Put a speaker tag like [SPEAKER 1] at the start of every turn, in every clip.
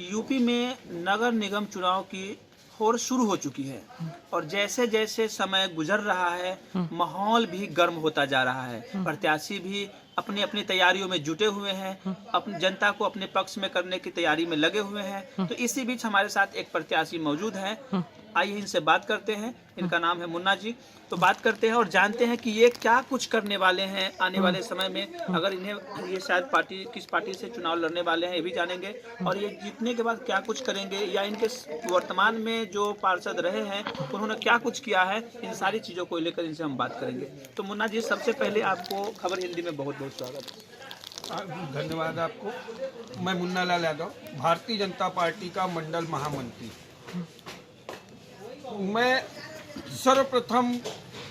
[SPEAKER 1] UP में नगर निगम चुनाव की होड़ शुरू हो चुकी है और जैसे जैसे समय गुजर रहा है माहौल भी गर्म होता जा रहा है। प्रत्याशी भी अपनी अपनी तैयारियों में जुटे हुए हैं, अपनी जनता को अपने पक्ष में करने की तैयारी में लगे हुए हैं। तो इसी बीच हमारे साथ एक प्रत्याशी मौजूद हैं। आइए इनसे बात करते हैं। इनका नाम है मुन्ना जी। तो बात करते हैं और जानते हैं कि ये क्या कुछ करने वाले हैं आने वाले समय में। अगर इन्हें ये शायद पार्टी किस पार्टी से चुनाव लड़ने वाले हैं ये भी जानेंगे और ये जीतने के बाद क्या कुछ करेंगे या इनके वर्तमान में जो पार्षद रहे हैं उन्होंने क्या कुछ किया है, इन सारी चीज़ों को लेकर इनसे हम बात करेंगे। तो मुन्ना जी, सबसे पहले आपको खबर हिंदी में बहुत बहुत स्वागत है।
[SPEAKER 2] धन्यवाद आपको। मैं मुन्ना लाल यादव, भारतीय जनता पार्टी का मंडल महामंत्री। मैं सर्वप्रथम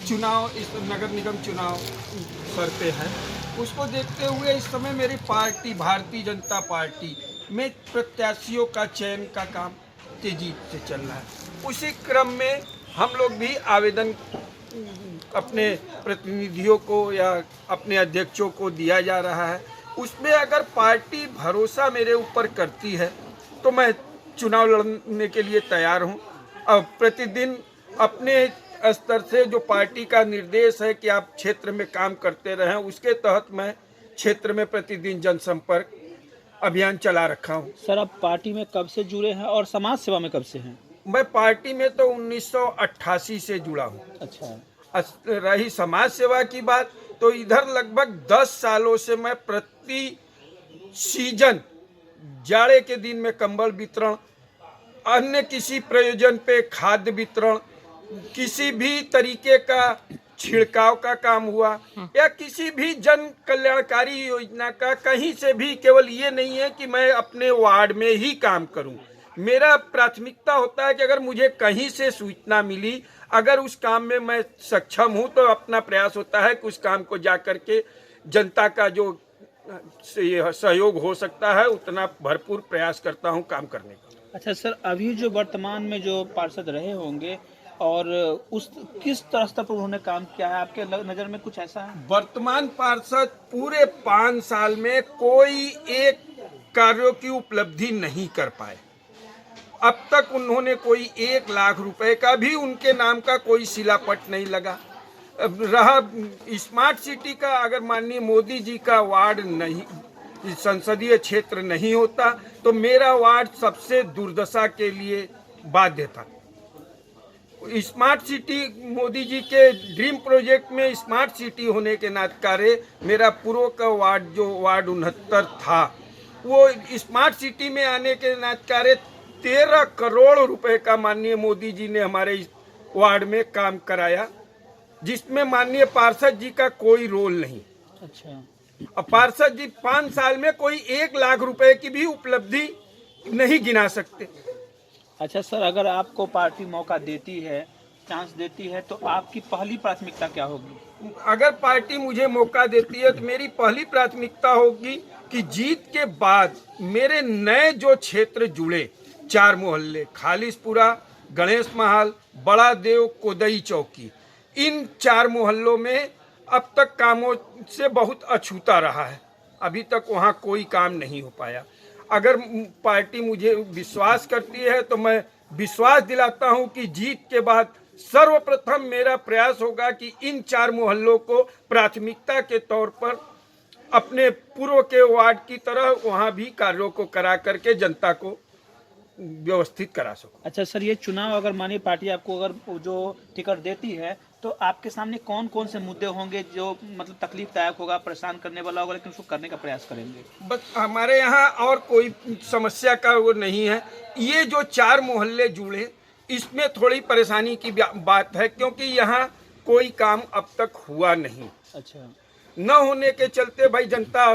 [SPEAKER 2] चुनाव, इस नगर निगम चुनाव सर पे है, उसको देखते हुए इस समय मेरी पार्टी भारतीय जनता पार्टी में प्रत्याशियों का चयन का काम तेजी से चल रहा है। उसी क्रम में हम लोग भी आवेदन अपने प्रतिनिधियों को या अपने अध्यक्षों को दिया जा रहा है। उसमें अगर पार्टी भरोसा मेरे ऊपर करती है तो मैं चुनाव लड़ने के लिए तैयार हूं। अब प्रतिदिन अपने स्तर से जो पार्टी का निर्देश है कि आप क्षेत्र में काम करते रहें, उसके तहत मैं क्षेत्र में प्रतिदिन जनसंपर्क अभियान चला रखा हूं।
[SPEAKER 1] सर, आप पार्टी में कब से जुड़े हैं और समाज सेवा में कब से हैं?
[SPEAKER 2] मैं पार्टी में तो 1988 से जुड़ा हूं।
[SPEAKER 1] अच्छा।
[SPEAKER 2] रही समाज सेवा की बात तो इधर लगभग 10 सालों से मैं प्रति सीजन जाड़े के दिन में कंबल वितरण, अन्य किसी प्रयोजन पे खाद्य वितरण, किसी भी तरीके का छिड़काव का काम हुआ या किसी भी जन कल्याणकारी योजना का, कहीं से भी, केवल ये नहीं है कि मैं अपने वार्ड में ही काम करूं। मेरा प्राथमिकता होता है कि अगर मुझे कहीं से सूचना मिली, अगर उस काम में मैं सक्षम हूं तो अपना प्रयास होता है कि उस काम को जा करके जनता का जो सहयोग हो सकता है उतना भरपूर प्रयास करता हूं काम करने का।
[SPEAKER 1] अच्छा सर, अभी जो वर्तमान में जो पार्षद रहे होंगे और उस किस तरह पर उन्होंने काम किया है, आपके नज़र में कुछ ऐसा है?
[SPEAKER 2] वर्तमान पार्षद पूरे 5 साल में कोई एक कार्यों की उपलब्धि नहीं कर पाए। अब तक उन्होंने कोई 1 लाख रुपए का भी उनके नाम का कोई शिलापट नहीं लगा। रहा स्मार्ट सिटी का, अगर माननीय मोदी जी का वार्ड नहीं, संसदीय क्षेत्र नहीं होता तो मेरा वार्ड सबसे दुर्दशा के लिए बाध्य था। स्मार्ट सिटी, मोदी जी के ड्रीम प्रोजेक्ट में स्मार्ट सिटी होने के नाते मेरा पूर्व का वार्ड जो वार्ड 69 था, वो स्मार्ट सिटी में आने के नाते 13 करोड़ रुपए का माननीय मोदी जी ने हमारे इस वार्ड में काम कराया, जिसमें माननीय पार्षद जी का कोई रोल नहीं।
[SPEAKER 1] अच्छा।
[SPEAKER 2] अब पार्षद जी 5 साल में कोई 1 लाख रुपए की भी उपलब्धि नहीं गिना सकते।
[SPEAKER 1] अच्छा सर, अगर आपको पार्टी मौका देती है, चांस देती है, तो आपकी पहली प्राथमिकता क्या होगी?
[SPEAKER 2] अगर पार्टी मुझे मौका देती है तो मेरी पहली प्राथमिकता होगी कि जीत के बाद मेरे नए जो क्षेत्र जुड़े, 4 मोहल्ले, खालिसपुरा, गणेश महल, बड़ा देव, कोदई चौकी, इन 4 मोहल्लों में अब तक कामों से बहुत अछूता रहा है। अभी तक वहाँ कोई काम नहीं हो पाया। अगर पार्टी मुझे विश्वास करती है तो मैं विश्वास दिलाता हूं कि जीत के बाद सर्वप्रथम मेरा प्रयास होगा कि इन 4 मोहल्लों को प्राथमिकता के तौर पर अपने पूर्व के वार्ड की तरह वहां भी कार्यों को करा करके जनता को व्यवस्थित करा सकूं।
[SPEAKER 1] अच्छा सर, ये चुनाव अगर मानिए पार्टी आपको अगर जो टिकट देती है तो आपके सामने कौन कौन से मुद्दे होंगे जो मतलब तकलीफदायक होगा, परेशान करने वाला होगा, लेकिन उसको करने का प्रयास करेंगे?
[SPEAKER 2] बस हमारे यहाँ और कोई समस्या का वो नहीं है। ये जो 4 मोहल्ले जुड़े, इसमें थोड़ी परेशानी की बात है क्योंकि यहाँ कोई काम अब तक हुआ नहीं।
[SPEAKER 1] अच्छा।
[SPEAKER 2] न होने के चलते भाई जनता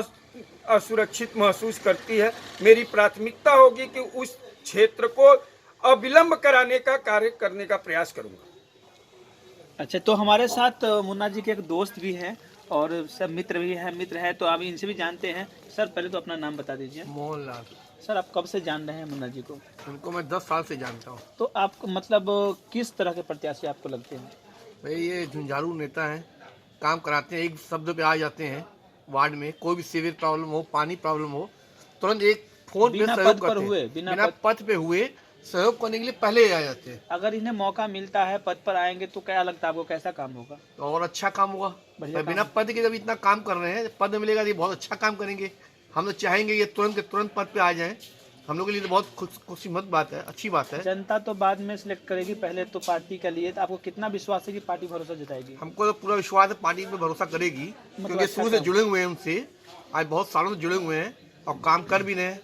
[SPEAKER 2] असुरक्षित महसूस करती है। मेरी प्राथमिकता होगी कि उस क्षेत्र को अविलंब कराने का कार्य करने का प्रयास करूंगा।
[SPEAKER 1] अच्छा, तो हमारे साथ मुन्ना जी के एक दोस्त भी हैं और सब मित्र हैं, तो आप इनसे भी जानते हैं। सर, पहले तो अपना नाम बता दीजिए।
[SPEAKER 3] मोहनलाल।
[SPEAKER 1] सर, आप कब से जान रहे हैं मुन्ना जी को?
[SPEAKER 3] उनको मैं 10 साल से जानता हूँ।
[SPEAKER 1] तो आप मतलब किस तरह के प्रत्याशी आपको लगते हैं?
[SPEAKER 3] भाई ये झुंझारू नेता हैं, काम कराते हैं, एक शब्द पे आ जाते हैं। वार्ड में कोई भी सीवर प्रॉब्लम हो, पानी प्रॉब्लम हो, तुरंत एक फोन पे
[SPEAKER 1] बिना
[SPEAKER 3] सहयोग
[SPEAKER 1] पद पर
[SPEAKER 3] करते
[SPEAKER 1] हुए,
[SPEAKER 3] हैं।
[SPEAKER 1] बिना
[SPEAKER 3] बिना पद पे हुए सहयोग करने के लिए पहले आ जाते हैं।
[SPEAKER 1] अगर इन्हें मौका मिलता है, पद पर आएंगे तो क्या लगता है आपको, कैसा काम होगा?
[SPEAKER 3] तो और अच्छा काम होगा।
[SPEAKER 1] बढ़िया
[SPEAKER 3] और
[SPEAKER 1] काम
[SPEAKER 3] बिना पद के जब इतना काम कर रहे हैं, पद मिलेगा तो ये बहुत अच्छा काम करेंगे। हम लोग चाहेंगे ये तुरंत के तुरंत पद पे आ जाएं। हम लोग के लिए तो बहुत खुशीमत बात है, अच्छी बात है।
[SPEAKER 1] जनता तो बाद में सिलेक्ट करेगी, पहले तो पार्टी के लिए। तो आपको कितना विश्वास है कि पार्टी भरोसा जताएगी?
[SPEAKER 3] हमको तो पूरा विश्वास है पार्टी पे भरोसा करेगी, क्योंकि
[SPEAKER 1] अच्छा
[SPEAKER 3] शुरू से
[SPEAKER 1] काम।
[SPEAKER 3] जुड़े हुए हैं उनसे, आज बहुत सालों से जुड़े हुए हैं और काम कर भी रहे हैं।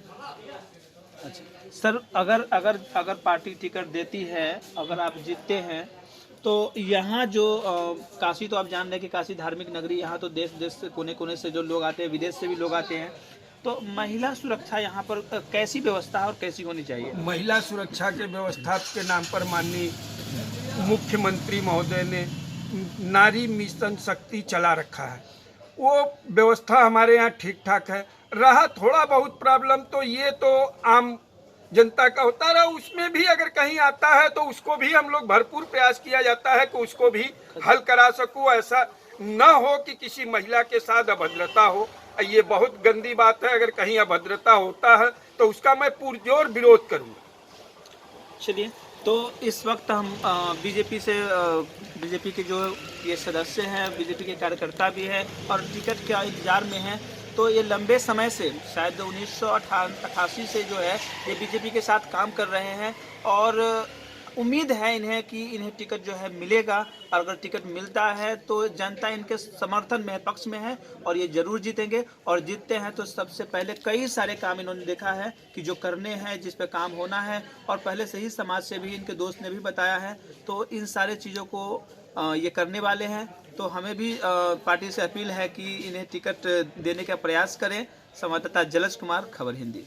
[SPEAKER 1] अच्छा सर, अगर अगर अगर पार्टी टिकट देती है, अगर आप जीतते हैं, तो यहाँ जो काशी, तो आप जान रहे हैं कि काशी धार्मिक नगरी, यहाँ तो देश देश से, कोने कोने से जो लोग आते हैं, विदेश से भी लोग आते हैं। तो महिला सुरक्षा यहाँ पर कैसी व्यवस्था है और कैसी होनी चाहिए?
[SPEAKER 2] महिला सुरक्षा के व्यवस्था के नाम पर माननीय मुख्यमंत्री महोदय ने नारी मिशन शक्ति चला रखा है। वो व्यवस्था हमारे यहाँ ठीक ठाक है। रहा थोड़ा बहुत प्रॉब्लम तो ये तो आम जनता का होता रहा, उसमें भी अगर कहीं आता है तो उसको भी हम लोग भरपूर प्रयास किया जाता है कि उसको भी हल करा सकूं। ऐसा न हो कि किसी महिला के साथ अभद्रता हो। ये बहुत गंदी बात है। अगर कहीं अभद्रता होता है तो उसका मैं पुरजोर विरोध करूँगा।
[SPEAKER 1] चलिए, तो इस वक्त हम बीजेपी से, बीजेपी के जो ये सदस्य हैं, बीजेपी के कार्यकर्ता भी हैं और टिकट के इंतजार में हैं। तो ये लंबे समय से, शायद 1988 से जो है ये बीजेपी के साथ काम कर रहे हैं और उम्मीद है इन्हें कि इन्हें टिकट जो है मिलेगा। और अगर टिकट मिलता है तो जनता इनके समर्थन में, पक्ष में है और ये जरूर जीतेंगे। और जीतते हैं तो सबसे पहले कई सारे काम इन्होंने देखा है कि जो करने हैं, जिस पे काम होना है, और पहले से ही समाज से भी इनके दोस्त ने भी बताया है। तो इन सारे चीज़ों को ये करने वाले हैं। तो हमें भी पार्टी से अपील है कि इन्हें टिकट देने का प्रयास करें। संवाददाता जलज कुमार, खबर हिंदी।